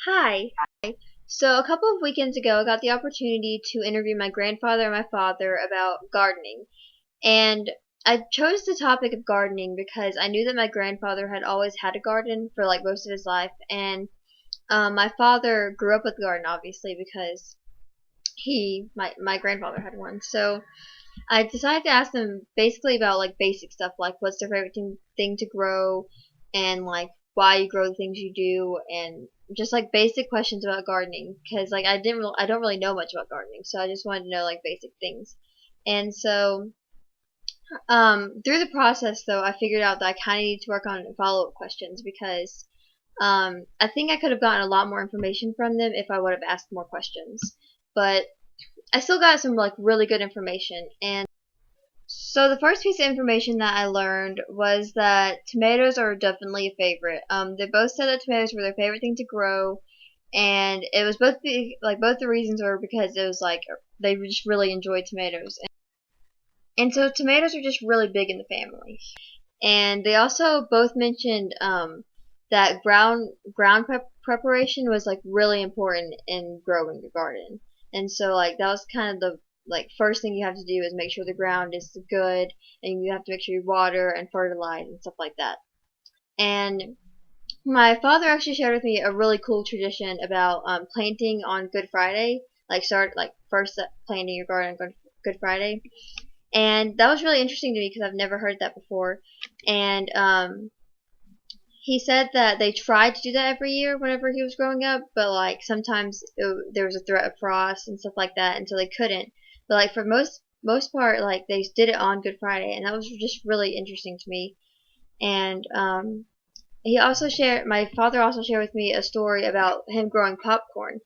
Hi. So a couple of weekends ago, I got the opportunity to interview my grandfather and my father about gardening. And I chose the topic of gardening because I knew that my grandfather had always had a garden for like most of his life, and my father grew up with a garden, obviously, because my grandfather had one. So I decided to ask them basically about like basic stuff, like what's their favorite thing to grow, and like why you grow the things you do, and just like basic questions about gardening. Because like I don't really know much about gardening, so I just wanted to know like basic things. And so through the process, though, I figured out that I kind of need to work on follow-up questions because I think I could have gotten a lot more information from them if I would have asked more questions. But I still got some like really good information. And so the first piece of information that I learned was that tomatoes are definitely a favorite. They both said that tomatoes were their favorite thing to grow, and it was both the reasons were because it was like they just really enjoyed tomatoes, and so tomatoes are just really big in the family. And they also both mentioned that preparation was like really important in growing the garden. And so like that was kind of the like first thing you have to do is make sure the ground is good, and you have to make sure you water and fertilize and stuff like that. And my father actually shared with me a really cool tradition about planting on Good Friday, like start like first planting your garden on Good Friday, and that was really interesting to me because I've never heard that before. And he said that they tried to do that every year whenever he was growing up, but like sometimes there was a threat of frost and stuff like that, and so they couldn't. But like for most part, like they did it on Good Friday, and that was just really interesting to me. And my father also shared with me a story about him growing popcorn,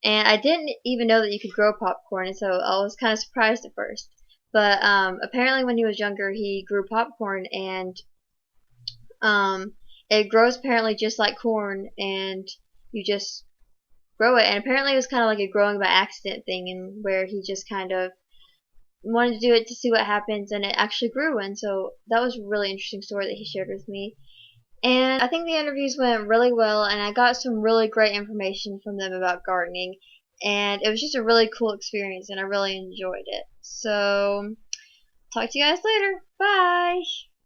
and I didn't even know that you could grow popcorn, and so I was kind of surprised at first. But apparently, when he was younger, he grew popcorn, and um, it grows apparently just like corn, and you just grow it. And apparently, it was kind of like a growing by accident thing, and where he just kind of wanted to do it to see what happens, and it actually grew. And so that was a really interesting story that he shared with me. And I think the interviews went really well, and I got some really great information from them about gardening. And it was just a really cool experience, and I really enjoyed it. So, talk to you guys later. Bye!